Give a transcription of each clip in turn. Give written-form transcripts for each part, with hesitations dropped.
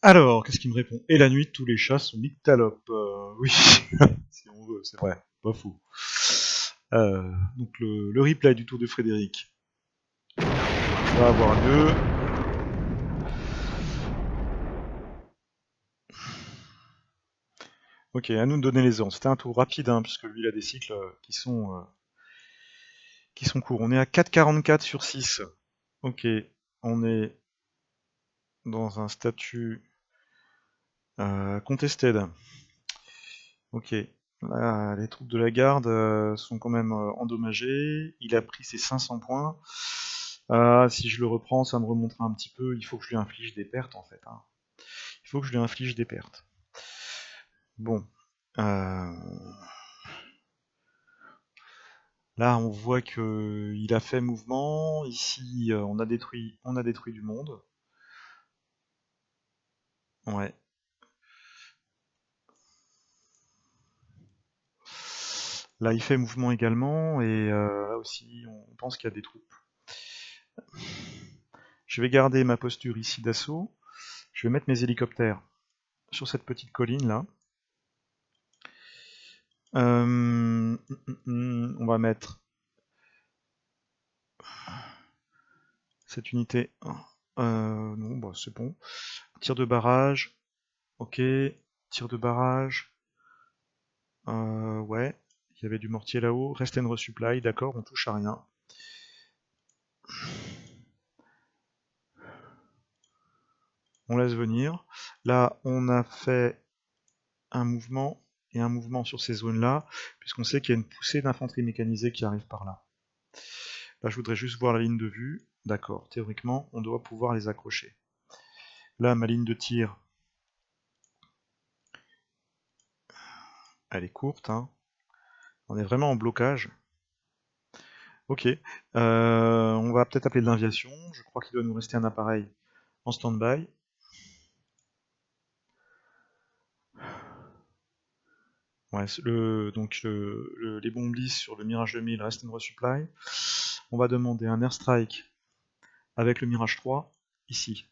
Alors, qu'est-ce qu'il me répond? Et la nuit, tous les chats sont nyctalopes. Oui, si on veut, c'est vrai, pas fou. Donc le replay du tour de Frédéric va avoir lieu. Ok, à nous de donner les ordres. C'était un tour rapide, hein, puisque lui il a des cycles qui sont courts. On est à 4,44 sur 6. Ok, on est dans un statut contested. Ok, là, les troupes de la garde sont quand même endommagées. Il a pris ses 500 points. Si je le reprends, ça me remontera un petit peu. Il faut que je lui inflige des pertes en fait, hein. Il faut que je lui inflige des pertes. Bon. Là, on voit que il a fait mouvement. Ici, on a détruit du monde. Ouais. Là, il fait mouvement également, et là aussi, on pense qu'il y a des troupes. Je vais garder ma posture ici d'assaut. Je vais mettre mes hélicoptères sur cette petite colline là. On va mettre cette unité. Non, bah, c'est bon. Tir de barrage. Ok. Tir de barrage. Ouais. Il y avait du mortier là-haut. Rest and resupply. D'accord, on touche à rien. On laisse venir. Là, on a fait un mouvement et un mouvement sur ces zones-là, puisqu'on sait qu'il y a une poussée d'infanterie mécanisée qui arrive par là. Là, je voudrais juste voir la ligne de vue. D'accord, théoriquement, on doit pouvoir les accrocher. Là, ma ligne de tir, elle est courte, hein. On est vraiment en blocage. Ok, on va peut-être appeler de l'aviation. Je crois qu'il doit nous rester un appareil en stand-by. Ouais, donc les bombes lisses sur le Mirage 2000 rest and resupply. On va demander un airstrike avec le Mirage 3 ici.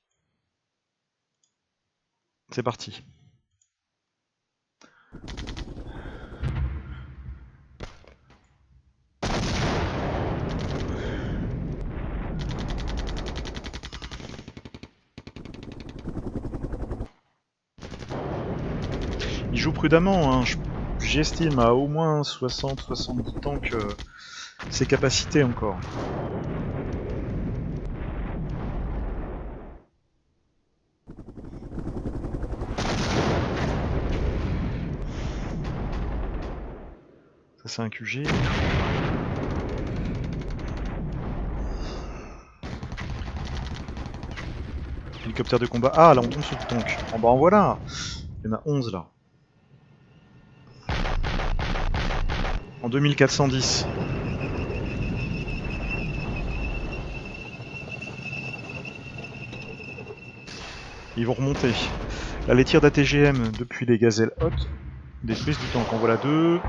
C'est parti. Il joue prudemment, hein. J'estime à au moins 60-70 tanks ses capacités encore. Ça c'est un QG. Hélicoptère de combat. Ah là on tombe sur le tank. Oh bah en voilà. Il y en a 11 là. En 2410. Ils vont remonter. Là les tirs d'ATGM depuis les gazelles hautes détruisent du tank. En voilà 2.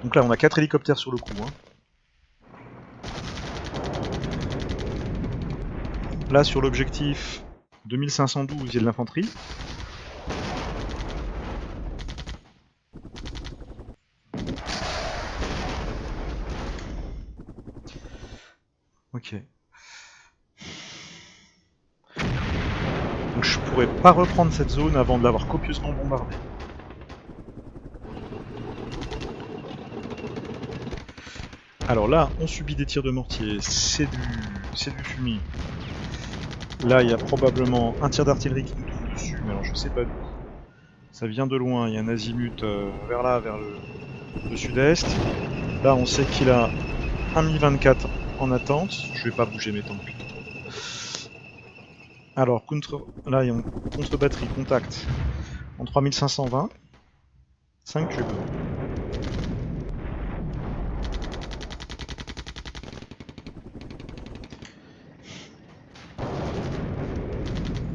Donc là on a 4 hélicoptères sur le coup, hein. Là sur l'objectif 2512 il y a de l'infanterie. Ok. Donc je pourrais pas reprendre cette zone avant de l'avoir copieusement bombardée. Alors là, on subit des tirs de mortier, c'est du fumier. Là, il y a probablement un tir d'artillerie qui nous tombe dessus, mais alors je sais pas d'où. Ça vient de loin, il y a un azimut vers là, vers le sud-est. Là, on sait qu'il a un Mi-24 en attente. Je vais pas bouger mes tanks. Alors, là, il y a une contre-batterie, contact en 3520. 5 cubes.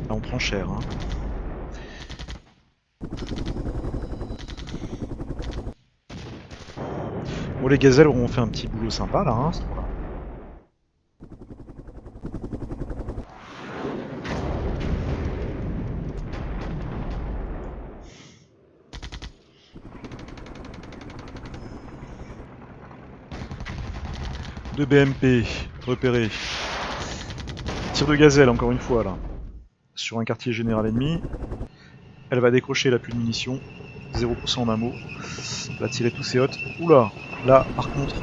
Là, on prend cher, hein. Bon, les gazelles auront fait un petit boulot sympa là, hein, ce tour-là. 2 BMP repérés. Tir de gazelle encore une fois là. Sur un quartier général ennemi. Elle va décrocher, elle a plus de munitions. 0% d'ammo. Elle va tirer tous ses hottes. Oula, là par contre,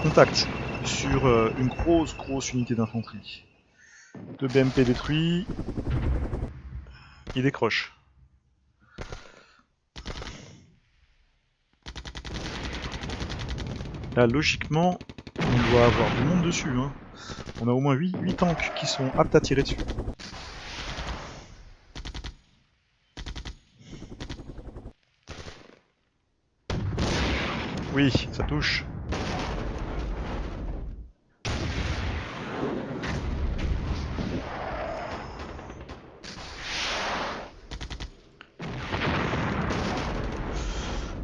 contact sur une grosse unité d'infanterie. 2 BMP détruits. Il décroche. Là logiquement, on doit avoir du monde dessus. Hein. On a au moins 8 tanks qui sont aptes à tirer dessus. Oui, ça touche.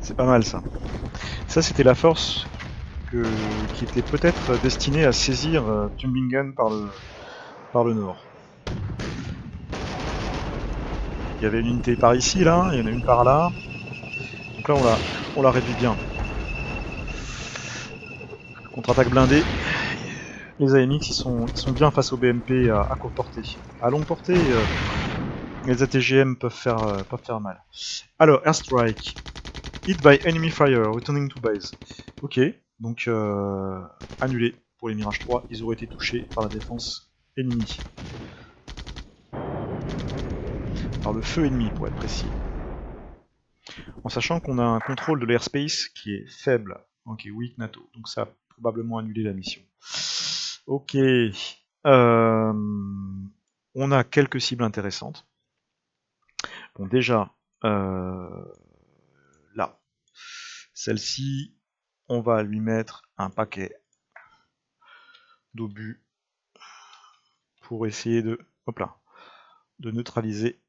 C'est pas mal ça. Ça c'était la force qui était peut-être destinée à saisir Tumbingen par le nord. Il y avait une unité par ici, là, il y en a une par là. Donc là on la réduit bien. Contre-attaque blindée. Les AMX ils sont bien face aux BMP à courte portée. À longue portée, les ATGM peuvent faire mal. Alors, airstrike. Hit by enemy fire, returning to base. Ok, donc annulé pour les Mirage 3, ils auraient été touchés par la défense ennemie. Par le feu ennemi pour être précis. En sachant qu'on a un contrôle de l'airspace qui est faible. Ok, weak NATO, donc ça a probablement annulé la mission. Ok, on a quelques cibles intéressantes. Bon déjà, là, celle-ci, on va lui mettre un paquet d'obus pour essayer de, hop là, de neutraliser.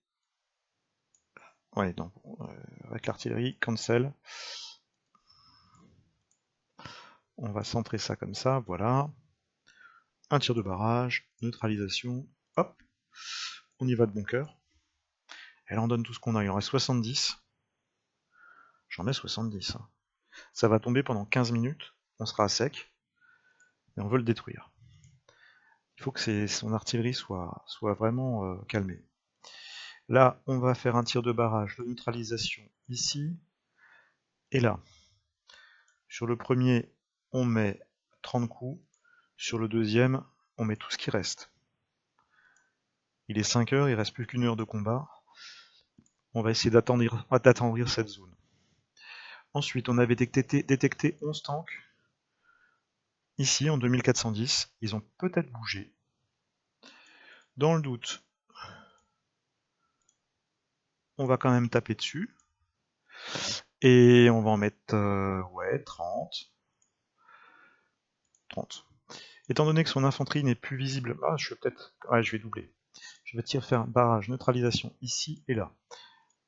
Ouais, donc avec l'artillerie, cancel. On va centrer ça comme ça, voilà. Un tir de barrage, neutralisation, hop. On y va de bon cœur. Elle en donne tout ce qu'on a, il en reste 70. J'en mets 70. Hein. Ça va tomber pendant 15 minutes, on sera à sec, et on veut le détruire. Il faut que son artillerie soit vraiment calmée. Là, on va faire un tir de barrage, de neutralisation ici, et là. Sur le premier, on met 30 coups, sur le deuxième, on met tout ce qui reste. Il est 5 heures, il reste plus qu'une heure de combat. On va essayer d'attendrir cette zone. Ensuite, on avait détecté 11 tanks. Ici, en 2410, ils ont peut-être bougé. Dans le doute, on va quand même taper dessus. Et on va en mettre ouais, 30. 30. Étant donné que son infanterie n'est plus visible, je vais doubler. Je vais faire un barrage, neutralisation ici et là.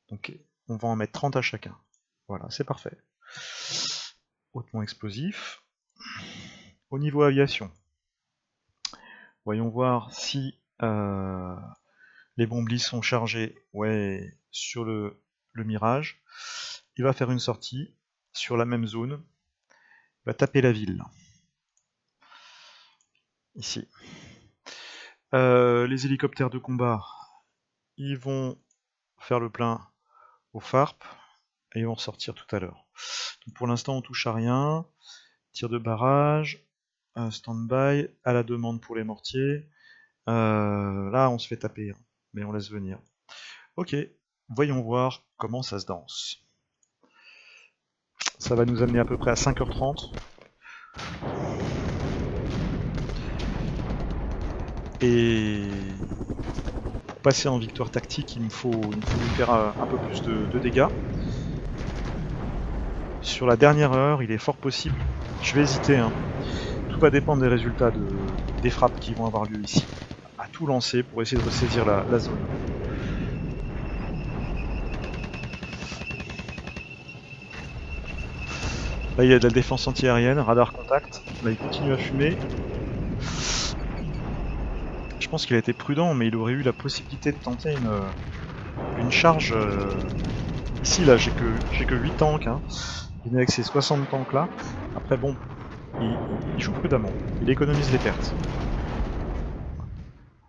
Donc on va en mettre 30 à chacun. Voilà, c'est parfait. Hautement explosif. Au niveau aviation, voyons voir si les bombes sont chargées. Ouais, sur le Mirage. Il va faire une sortie sur la même zone. Il va taper la ville. Ici. Les hélicoptères de combat, ils vont faire le plein au FARP et ils vont ressortir tout à l'heure. Pour l'instant, on touche à rien. Tir de barrage, stand-by, à la demande pour les mortiers. Là, on se fait taper, hein, mais on laisse venir. Ok, voyons voir comment ça se danse. Ça va nous amener à peu près à 5h30. Et pour passer en victoire tactique, il me faut lui faire un peu plus de dégâts. Sur la dernière heure, il est fort possible. Je vais hésiter, hein. Tout va dépendre des résultats des frappes qui vont avoir lieu ici. À tout lancer pour essayer de ressaisir la zone. Là, il y a de la défense antiaérienne, radar contact. Là, il continue à fumer. Je pense qu'il a été prudent, mais il aurait eu la possibilité de tenter une charge. Ici, là, j'ai que 8 tanks. Hein. Il est avec ces 60 tanks là. Après, bon, il joue prudemment. Il économise les pertes.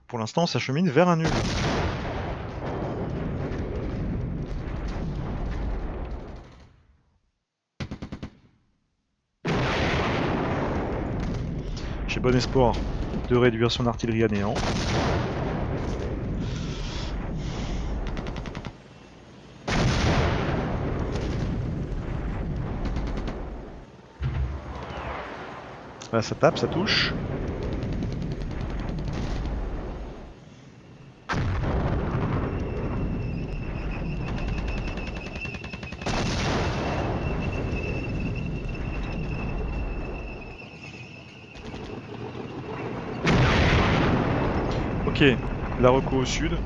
Pour l'instant, ça chemine vers un nul. J'ai bon espoir de réduire son artillerie à néant. Là, ça tape, ça touche. Ok, la reco au sud.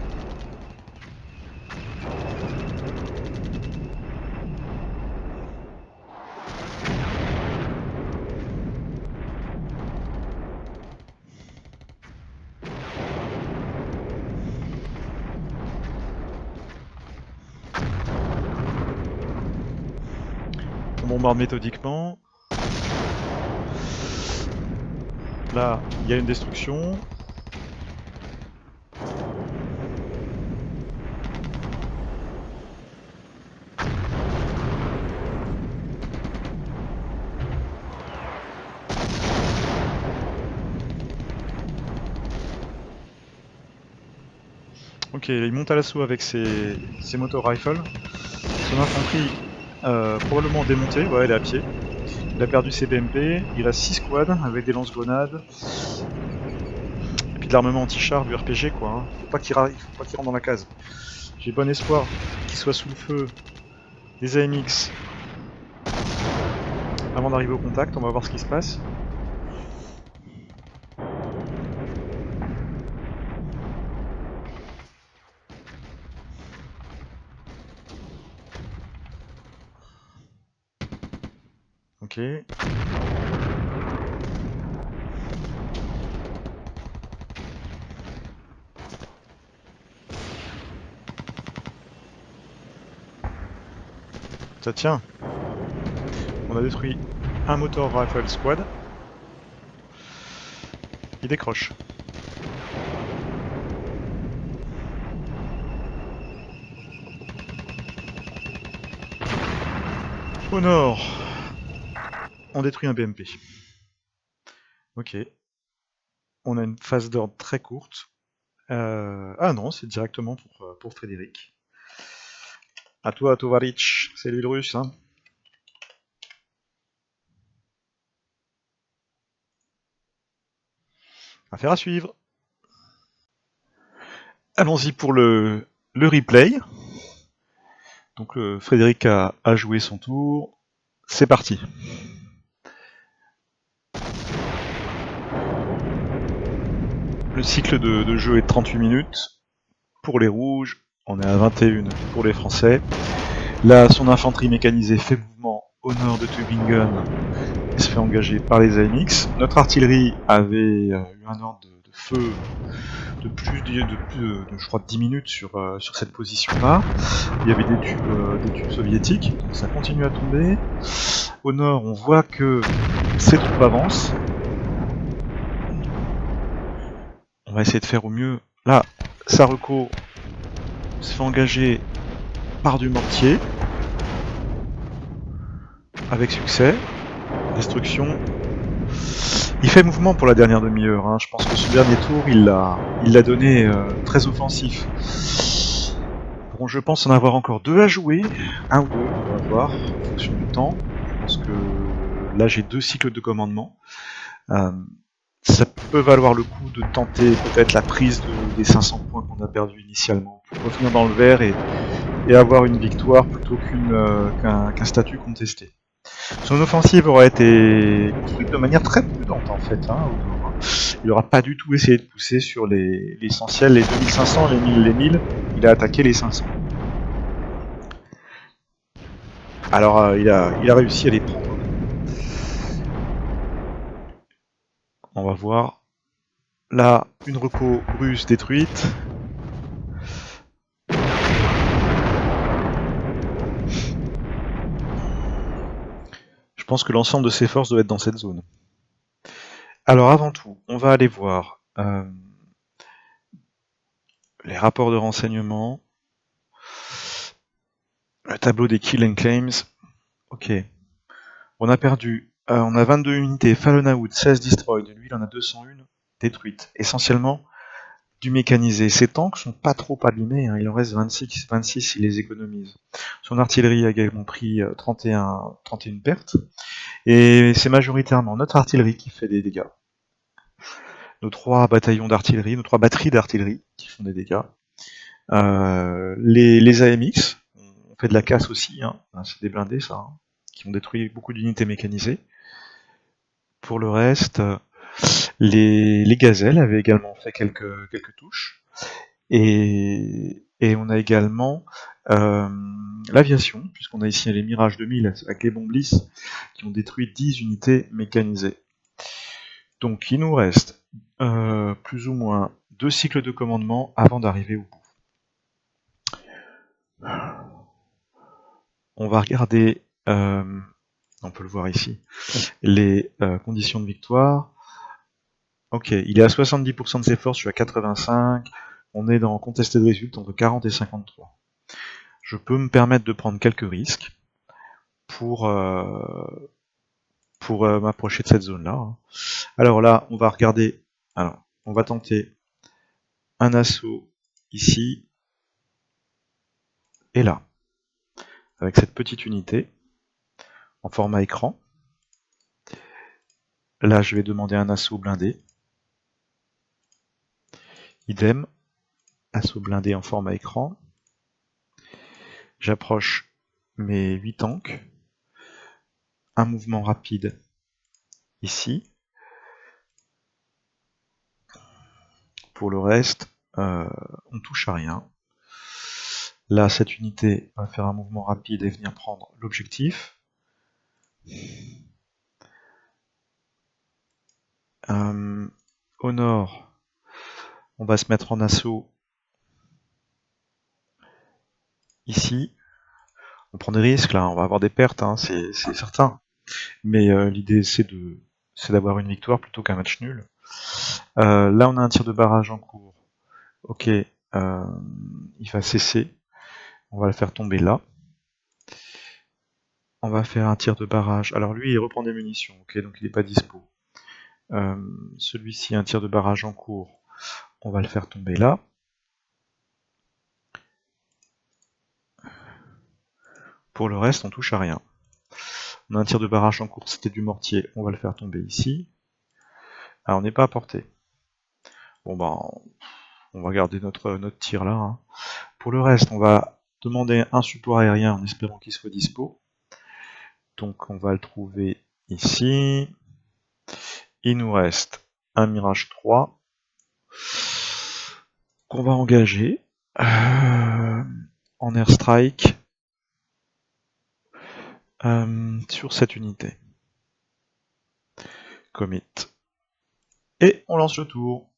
On bombarde méthodiquement. Là, il y a une destruction. Ok, il monte à l'assaut avec ses motor rifles. Son infanterie probablement démontée, ouais, elle est à pied. Il a perdu ses BMP, il a 6 squads avec des lance-grenades. Et puis de l'armement anti-char, du RPG quoi. Hein. Faut pas qu'il rentre dans la case. J'ai bon espoir qu'il soit sous le feu des AMX avant d'arriver au contact, on va voir ce qui se passe. Ok. Ça tient. On a détruit un motor rifle squad. Il décroche. Au nord, on détruit un BMP. Ok. On a une phase d'ordre très courte. Ah non, c'est directement pour Frédéric. À toi, Tovarich. C'est lui le russe, hein. Affaire à suivre. Allons-y pour le replay. Donc Frédéric a joué son tour. C'est parti. Le cycle de jeu est de 38 minutes. Pour les rouges, on est à 21 pour les français. Là, son infanterie mécanisée fait mouvement au nord de Tübingen et se fait engager par les AMX. Notre artillerie avait eu un ordre de feu de plus de je crois 10 minutes sur cette position-là. Il y avait des tubes soviétiques, donc ça continue à tomber. Au nord, on voit que ces troupes avancent. On va essayer de faire au mieux. Là, Sareko se fait engager par du mortier. Avec succès. Destruction. Il fait mouvement pour la dernière demi-heure. Hein. Je pense que ce dernier tour, il l'a donné très offensif. Bon, je pense en avoir encore 2 à jouer. 1 ou 2, on va voir, en fonction du temps. Je pense que là, j'ai 2 cycles de commandement. Ça peut valoir le coup de tenter peut-être la prise des 500 points qu'on a perdus initialement, pour revenir dans le vert et avoir une victoire plutôt qu'un statut contesté. Son offensive aura été construite de manière très prudente en fait, hein, au nord. Hein. Il n'aura pas du tout essayé de pousser sur l'essentiel, les 2500, les 1000, il a attaqué les 500. Alors il a réussi à les prendre. On va voir. Là, une reco russe détruite. Je pense que l'ensemble de ses forces doit être dans cette zone. Alors avant tout, on va aller voir les rapports de renseignement, le tableau des kills and claims. Ok. On a perdu, on a 22 unités Fallen Out, 16 destroyed, lui il en a 201 détruites. Essentiellement du mécanisé. Ses tanks sont pas trop abîmés, hein. Il en reste 26, il les économise. Son artillerie a également pris 31 pertes. Et c'est majoritairement notre artillerie qui fait des dégâts. Nos 3 bataillons d'artillerie, nos 3 batteries d'artillerie qui font des dégâts. Les AMX, on fait de la casse aussi, hein. C'est des blindés ça, hein, qui ont détruit beaucoup d'unités mécanisées. Pour le reste, les gazelles avaient également fait quelques touches. Et on a également l'aviation, puisqu'on a ici les Mirage 2000 avec les bombes lisses qui ont détruit 10 unités mécanisées. Donc il nous reste plus ou moins 2 cycles de commandement avant d'arriver au bout. On va regarder, on peut le voir ici, les conditions de victoire. Ok, il est à 70% de ses forces, je suis à 85. On est dans contesté de résultat entre 40 et 53. Je peux me permettre de prendre quelques risques pour m'approcher de cette zone-là, hein. Alors là, on va regarder, alors on va tenter un assaut ici et là, avec cette petite unité en format écran. Là, je vais demander un assaut blindé. Idem, assaut blindé en format écran. J'approche mes 8 tanks. Un mouvement rapide ici. Pour le reste, on touche à rien. Là, cette unité va faire un mouvement rapide et venir prendre l'objectif. Au nord, on va se mettre en assaut ici. On prend des risques là, on va avoir des pertes, hein, c'est certain. Mais l'idée c'est d'avoir une victoire plutôt qu'un match nul. Là on a un tir de barrage en cours. Ok, il va cesser. On va le faire tomber là. On va faire un tir de barrage. Alors lui il reprend des munitions, ok, donc il n'est pas dispo. Celui-ci un tir de barrage en cours. On va le faire tomber là. Pour le reste on touche à rien. On a un tir de barrage en cours, c'était du mortier, on va le faire tomber ici. Alors on n'est pas à portée. Bon bah on va garder notre tir là, hein. Pour le reste, on va demander un support aérien en espérant qu'il soit dispo. Donc on va le trouver ici. Il nous reste un Mirage 3 qu'on va engager en airstrike sur cette unité. Commit. Et on lance le tour.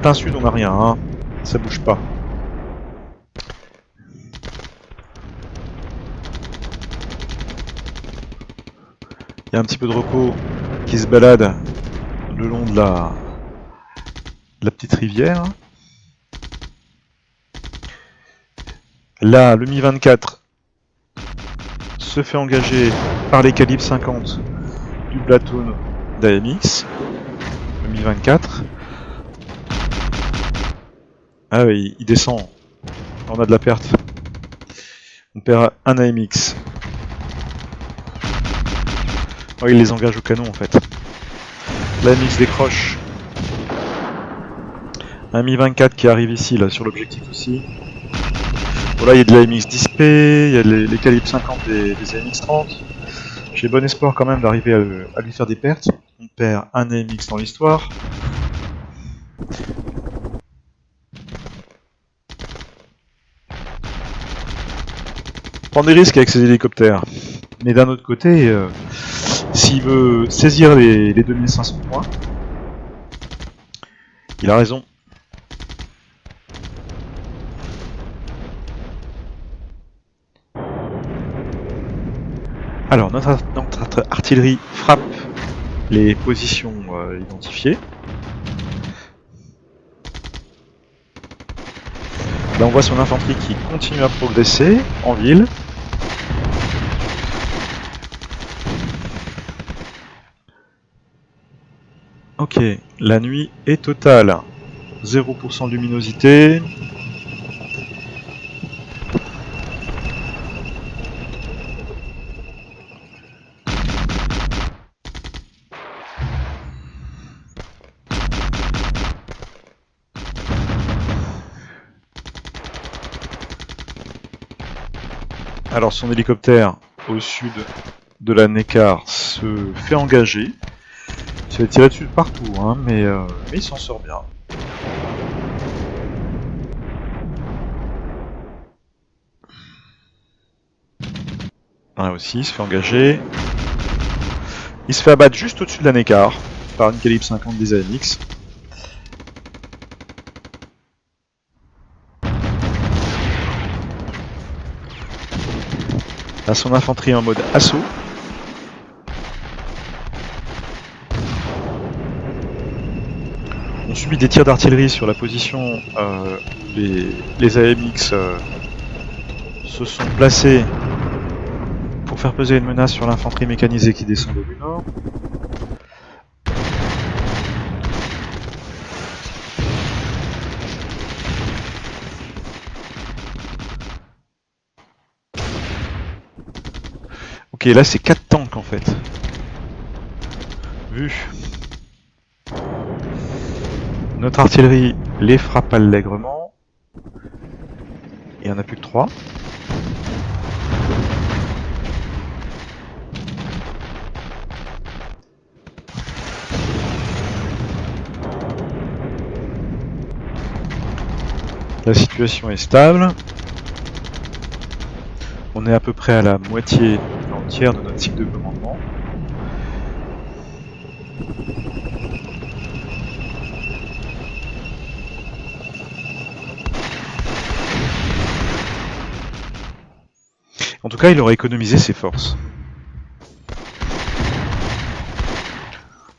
Plein sud, on n'a rien, hein. Ça bouge pas. Il y a un petit peu de repos qui se balade le long de la petite rivière. Là, le Mi-24 se fait engager par les calibres 50 du platoon d'AMX. Le Mi-24. Ah oui, il descend. On a de la perte. On perd un AMX. Oh, il les engage au canon en fait. L'AMX décroche. Un Mi-24 qui arrive ici, là, sur l'objectif aussi. Voilà, il y a de l'AMX dispé, il y a les calibres 50 des AMX 30. J'ai bon espoir quand même d'arriver à lui faire des pertes. On perd un AMX dans l'histoire. Prendre des risques avec ces hélicoptères. Mais d'un autre côté, s'il veut saisir les 2500 points, il a raison. Alors, notre artillerie frappe les positions identifiées. Là, on voit son infanterie qui continue à progresser en ville. Ok, la nuit est totale. 0% de luminosité. Alors son hélicoptère au sud de la Neckar se fait engager. Il se fait tirer dessus de partout, hein, mais il s'en sort bien. Là aussi, il se fait engager. Il se fait abattre juste au-dessus de la Neckar par une calibre 50 des AMX. Là, son infanterie en mode assaut. On subit des tirs d'artillerie sur la position où les AMX se sont placés pour faire peser une menace sur l'infanterie mécanisée qui descendait du nord. Ok, là c'est 4 tanks en fait. Vu. Notre artillerie les frappe allègrement. Il n'y en a plus que 3. La situation est stable. On est à peu près à la moitié entière de notre cycle de commandement. En tout cas, il aura économisé ses forces.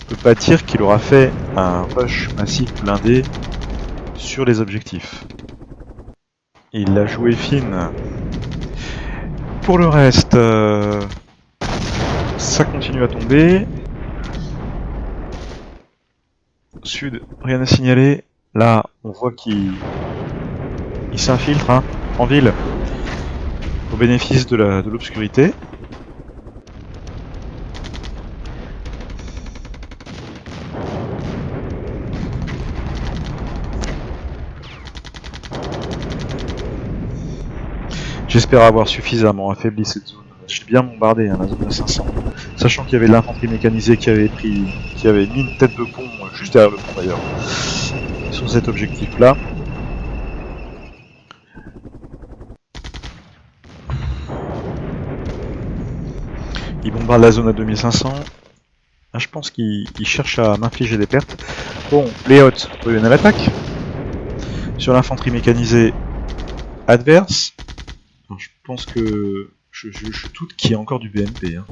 On peut pas dire qu'il aura fait un rush massif blindé sur les objectifs. Il l'a joué fine. Pour le reste, ça continue à tomber. Sud, rien à signaler. Là, on voit qu'il s'infiltre hein, en ville au bénéfice de l'obscurité. J'espère avoir suffisamment affaibli cette zone. J'ai bien bombardé hein, la zone à 500, sachant qu'il y avait de l'infanterie mécanisée qui avait mis une tête de pont juste derrière le pont d'ailleurs, sur cet objectif-là. Il bombarde la zone à 2500. Ah, je pense qu'il cherche à m'infliger des pertes. Bon, les hottes reviennent à l'attaque. Sur l'infanterie mécanisée adverse. Alors, je pense que je doute qu'il y ait encore du BMP. Hein.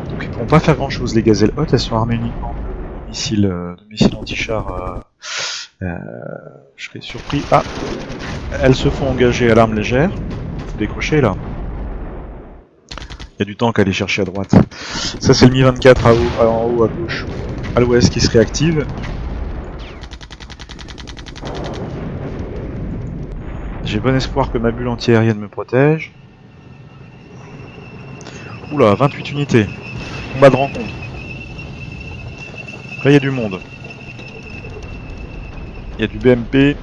Donc ils pourront pas faire grand chose. Les gazelles hautes, elles sont armées uniquement de missiles anti-chars. Je serais surpris. Ah, elles se font engager à l'arme légère. Faut décrocher là. Il y a du tank à aller chercher à droite. Ça c'est le Mi-24 en haut à gauche, à l'ouest qui se réactive. J'ai bon espoir que ma bulle anti-aérienne me protège. Oula, 28 unités. Combat de rencontre. Là, il y a du monde. Il y a du BMP.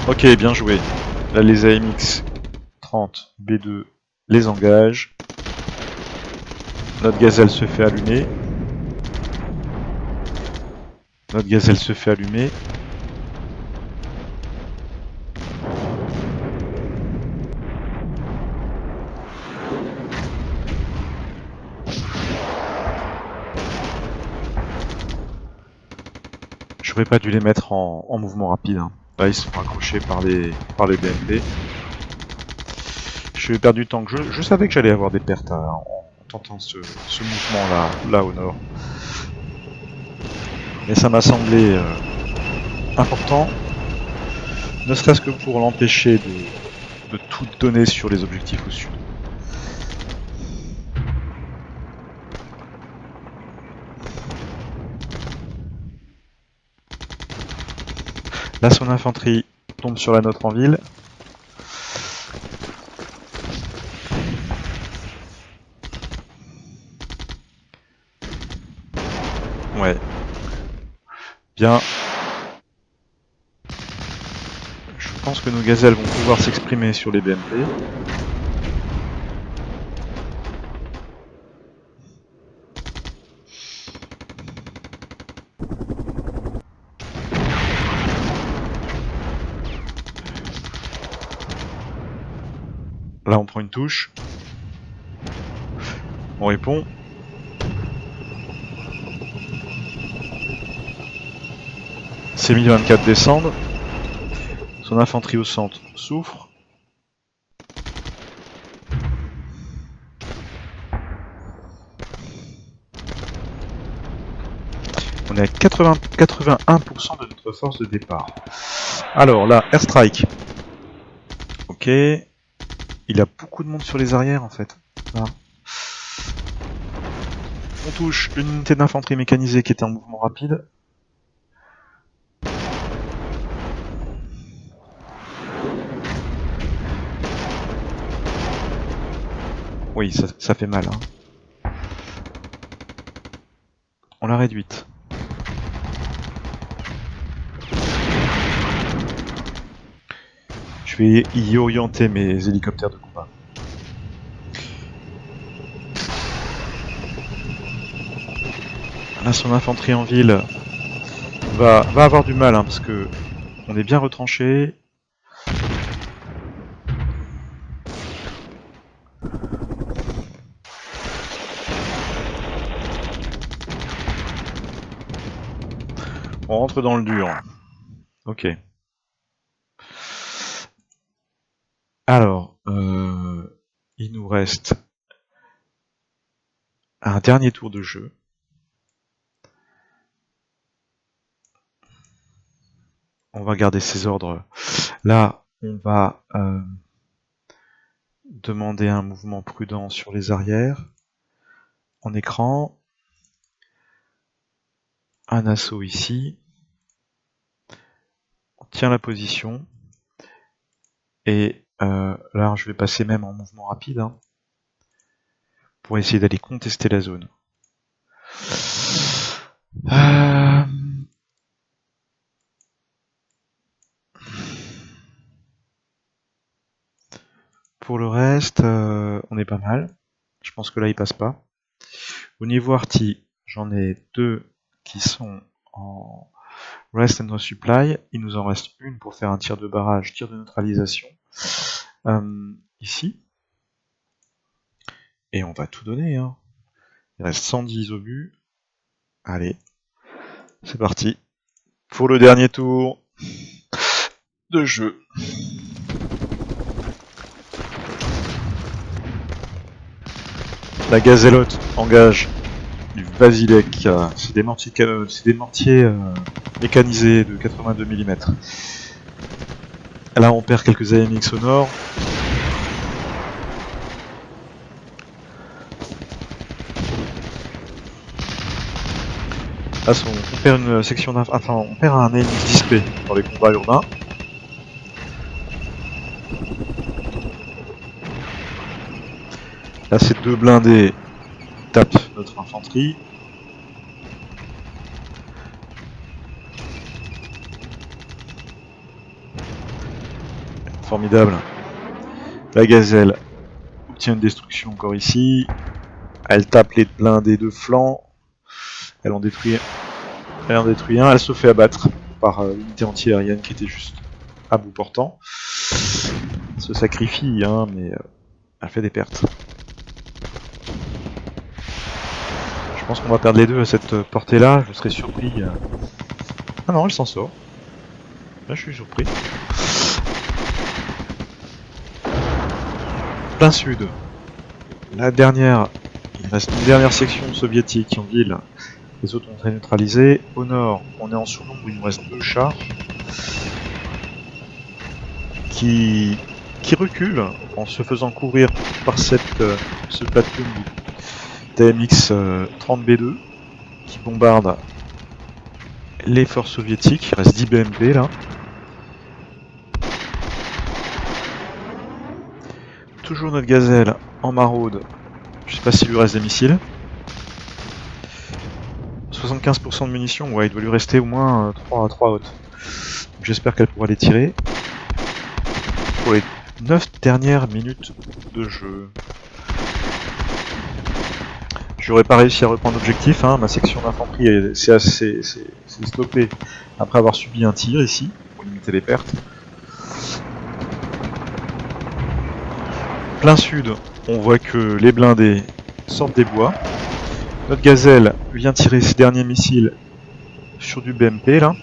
Ok, bien joué. Là, les AMX 30 B2 les engagent. Notre gazelle se fait allumer. Notre gazelle se fait allumer. J'aurais pas dû les mettre en mouvement rapide. Hein. Là, ils sont accrochés par les BMP. Je vais perdre du temps. Je savais que j'allais avoir des pertes en tentant ce mouvement là au nord. Mais ça m'a semblé important, ne serait-ce que pour l'empêcher de tout donner sur les objectifs au sud. Là, son infanterie tombe sur la nôtre en ville. Ouais. Bien. Je pense que nos gazelles vont pouvoir s'exprimer sur les BMP. Là, on prend une touche. On répond. C-1024 descendent. Son infanterie au centre souffre. On est à 81% de notre force de départ. Alors là, airstrike. Ok. Il a beaucoup de monde sur les arrières en fait. Là. On touche une unité d'infanterie mécanisée qui était en mouvement rapide. Oui, ça fait mal. Hein. On l'a réduite. Je vais y orienter mes hélicoptères de combat. Là, son infanterie en ville va avoir du mal, hein, parce que on est bien retranché. On rentre dans le dur. Ok. Alors, il nous reste un dernier tour de jeu. On va garder ces ordres. Là, on va demander un mouvement prudent sur les arrières. En écran. Un assaut ici. On tient la position. Et là, je vais passer même en mouvement rapide. Hein, pour essayer d'aller contester la zone. Pour le reste, on est pas mal. Je pense que là, il passe pas. Au niveau arty, j'en ai deux qui sont en rest and resupply. Il nous en reste une pour faire un tir de barrage, tir de neutralisation. Ici. Et on va tout donner. Hein. Il reste 110 obus. Allez, c'est parti. Pour le dernier tour de jeu. La gazellote engage du Vasilek. C'est des mortiers, mécanisés de 82 mm. Là, on perd quelques AMX au nord. Là, on perd une section on perd un AMX dispé dans les combats urbains. Là, ces deux blindés tapent notre infanterie. Formidable. La gazelle obtient une destruction encore ici. Elle tape les blindés de flanc. Elle en détruit un. Elle se fait abattre par l'unité anti-aérienne qui était juste à bout portant. Elle se sacrifie, hein, mais elle fait des pertes. Je pense qu'on va perdre les deux à cette portée-là. Je serais surpris Ah non, elle s'en sort. Là, je suis surpris. Plein sud. La dernière, il reste une dernière section soviétique en ville. Les autres ont été neutralisés. Au nord, on est en surnombre, il nous reste 2 chars qui reculent en se faisant couvrir par ce platoon TMX 30B2 qui bombarde les forces soviétiques. Il reste 10 BMP là. Toujours notre gazelle en maraude. Je sais pas s'il lui reste des missiles. 75% de munitions, ouais, il doit lui rester au moins 3 hautes. J'espère qu'elle pourra les tirer. Pour les 9 dernières minutes de jeu. J'aurais pas réussi à reprendre l'objectif, hein. Ma section d'infanterie s'est stoppée après avoir subi un tir ici, pour limiter les pertes. Plein sud, on voit que les blindés sortent des bois. Notre gazelle vient tirer ses derniers missiles sur du BMP là.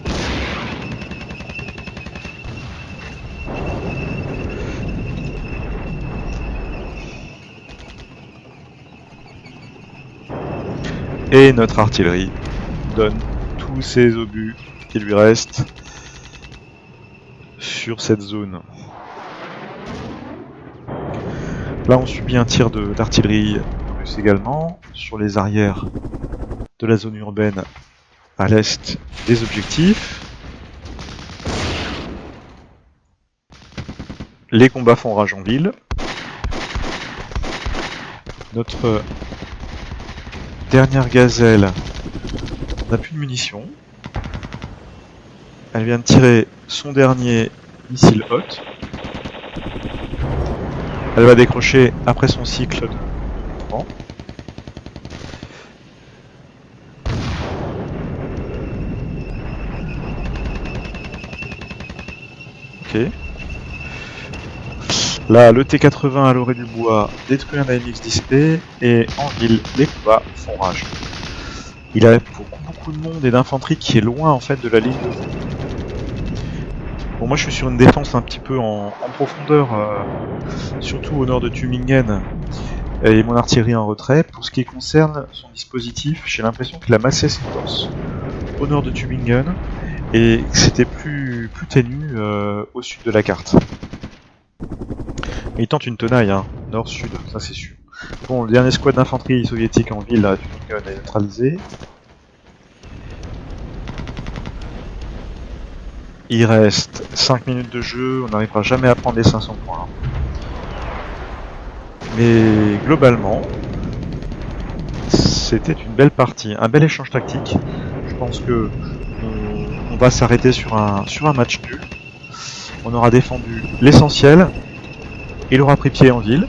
Et notre artillerie donne tous ses obus qui lui restent sur cette zone. Là on subit un tir d'artillerie russe également sur les arrières de la zone urbaine à l'est des objectifs. Les combats font rage en ville. Notre dernière gazelle n'a plus de munitions. Elle vient de tirer son dernier missile hot. Elle va décrocher après son cycle de mouvement. Ok. Là, le T80 à l'orée du bois détruit un AMX 10P et en ville, les combats font rage. Il a beaucoup de monde et d'infanterie qui est loin en fait de la ligne de front. Bon, moi je suis sur une défense un petit peu en profondeur, surtout au nord de Tübingen, et mon artillerie en retrait. Pour ce qui concerne son dispositif, j'ai l'impression qu'il a massé ses forces au nord de Tübingen et que c'était plus ténu au sud de la carte. Il tente une tenaille, hein, nord-sud, ça c'est sûr. Bon, le dernier squad d'infanterie soviétique en ville à Tübingen est neutralisé. Il reste 5 minutes de jeu, on n'arrivera jamais à prendre les 500 points. Mais globalement, c'était une belle partie, un bel échange tactique. Je pense que on va s'arrêter sur un match nul. On aura défendu l'essentiel. Il aura pris pied en ville.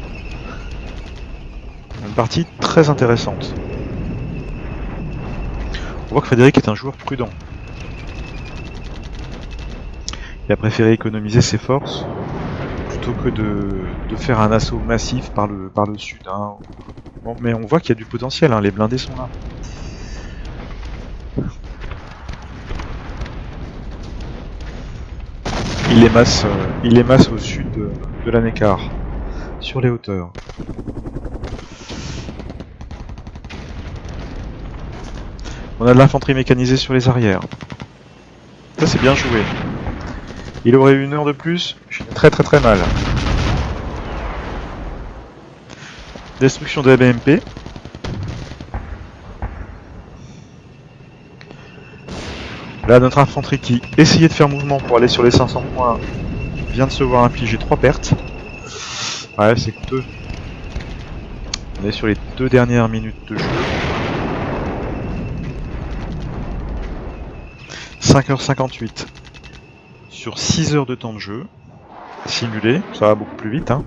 Une partie très intéressante. On voit que Frédéric est un joueur prudent. Il a préféré économiser ses forces plutôt que de faire un assaut massif par le sud. Hein. Bon, mais on voit qu'il y a du potentiel, hein, les blindés sont là. Il les masse au sud de la Neckar, sur les hauteurs. On a de l'infanterie mécanisée sur les arrières. Ça c'est bien joué. Il aurait eu une heure de plus, je suis très mal. Destruction de la BMP. Là, notre infanterie qui essayait de faire mouvement pour aller sur les 500 points vient de se voir infliger 3 pertes. Ouais, c'est coûteux. On est sur les 2 dernières minutes de jeu. 5h58 sur 6 heures de temps de jeu. Simulé, ça va beaucoup plus vite. Hein.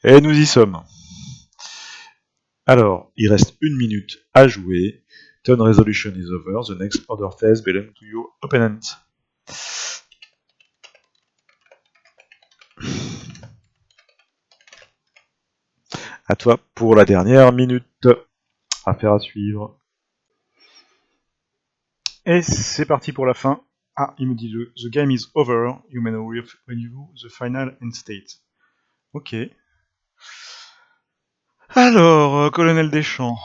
Et nous y sommes. Alors, il reste 1 minute à jouer. Turn resolution is over. The next order phase belongs to your opponent. À toi pour la dernière minute. Affaire à suivre. Et c'est parti pour la fin. Ah, il me dit The game is over. You may now review the final end state. Ok. Alors, colonel Deschamps.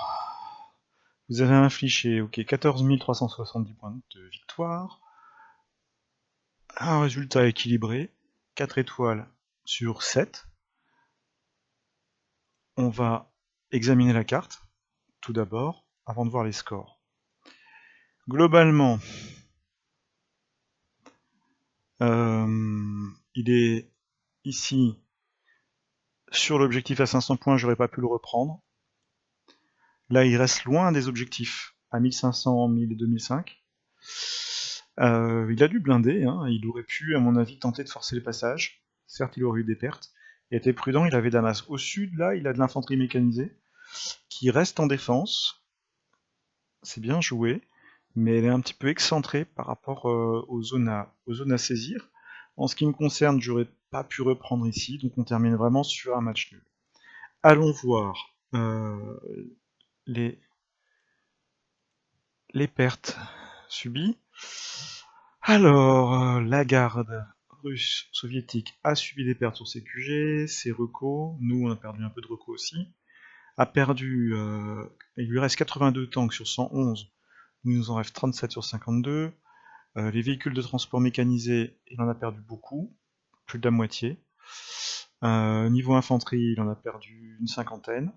Vous avez infligé, ok, 14 370 points de victoire. Un résultat équilibré. 4 étoiles sur 7. On va examiner la carte, tout d'abord, avant de voir les scores. Globalement, il est ici sur l'objectif à 500 points, j'aurais pas pu le reprendre. Là, il reste loin des objectifs à 1500, 1000 et 2005. Il a dû blinder, hein. Il aurait pu, à mon avis, tenter de forcer le passage. Certes, il aurait eu des pertes. Il était prudent, il avait Damas. Au sud, là, il a de l'infanterie mécanisée qui reste en défense. C'est bien joué, mais elle est un petit peu excentrée par rapport aux zones à saisir. En ce qui me concerne, j'aurais pas pu reprendre ici, donc on termine vraiment sur un match nul. Allons voir les pertes subies. Alors, la garde russe soviétique a subi des pertes sur ses QG, ses recos, nous on a perdu un peu de recos aussi, a perdu, il lui reste 82 tanks sur 111, il nous en reste 37 sur 52, les véhicules de transport mécanisés, il en a perdu beaucoup, plus de la moitié, niveau infanterie, il en a perdu une cinquantaine,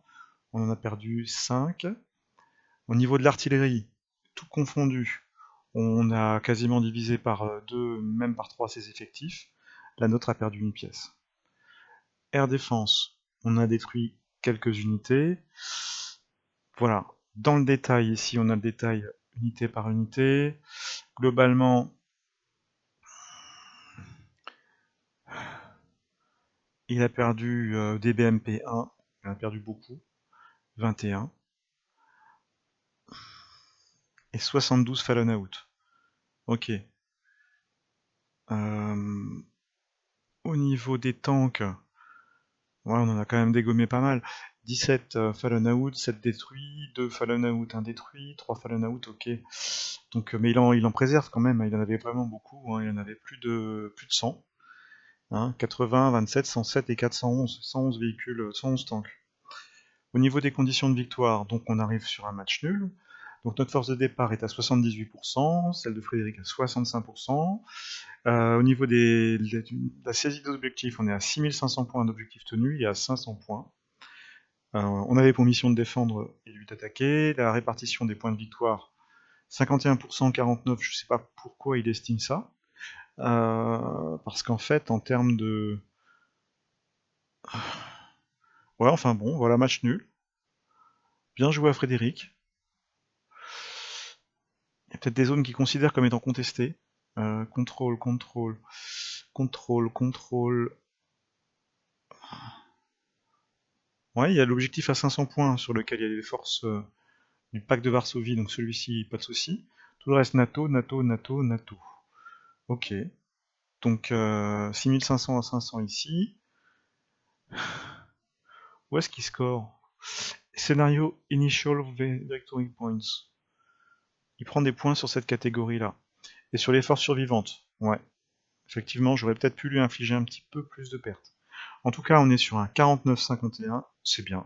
on en a perdu 5, au niveau de l'artillerie, tout confondu, on a quasiment divisé par 2, même par 3 ses effectifs. La nôtre a perdu une pièce. Air Défense, on a détruit quelques unités. Voilà. Dans le détail, ici, on a le détail unité par unité. Globalement, il a perdu des BMP 1. Il a perdu beaucoup. 21. Et 72 Fallen Out. Ok. Au niveau des tanks, ouais, on en a quand même dégommé pas mal. 17 Fallen Out, 7 détruits, 2 Fallen Out, 1 détruit, 3 Fallen Out, ok. Donc, mais il en préserve quand même, hein, il en avait vraiment beaucoup, hein, il en avait plus de 100. Hein, 80, 27, 107 et 411. 111 véhicules, 111 tanks. Au niveau des conditions de victoire, donc on arrive sur un match nul. Donc notre force de départ est à 78%, celle de Frédéric à 65%. Au niveau de la saisie d'objectifs, on est à 6500 points d'objectifs tenus et à 500 points. On avait pour mission de défendre et lui d'attaquer. La répartition des points de victoire, 51%, 49%, je sais pas pourquoi il estime ça. Parce qu'en fait, en termes de... Ouais, enfin bon, voilà, match nul. Bien joué à Frédéric. Il y a peut-être des zones qu'il considère comme étant contestées. Contrôle, contrôle, contrôle, contrôle. Ouais, il y a l'objectif à 500 points sur lequel il y a les forces du pacte de Varsovie, donc celui-ci, pas de souci. Tout le reste NATO, NATO, NATO, NATO. Ok. Donc 6500 à 500 ici. Où est-ce qu'il score? Scénario Initial Victory Points. Il prend des points sur cette catégorie-là. Et sur les forces survivantes, ouais. Effectivement, j'aurais peut-être pu lui infliger un petit peu plus de pertes. En tout cas, on est sur un 49-51, c'est bien.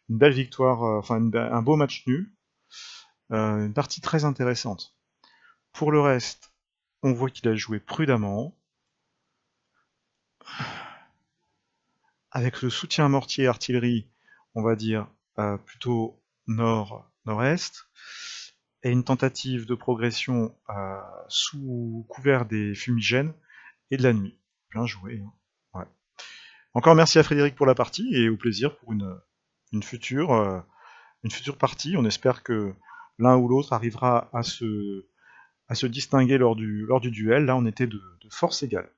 Une belle victoire, un beau match nul. Une partie très intéressante. Pour le reste, on voit qu'il a joué prudemment. Avec le soutien mortier et artillerie, on va dire plutôt nord-nord-est. Et une tentative de progression sous couvert des fumigènes et de la nuit. Bien joué. Hein. Ouais. Encore merci à Frédéric pour la partie et au plaisir pour une future partie. On espère que l'un ou l'autre arrivera à se distinguer lors du duel. Là, on était de force égale.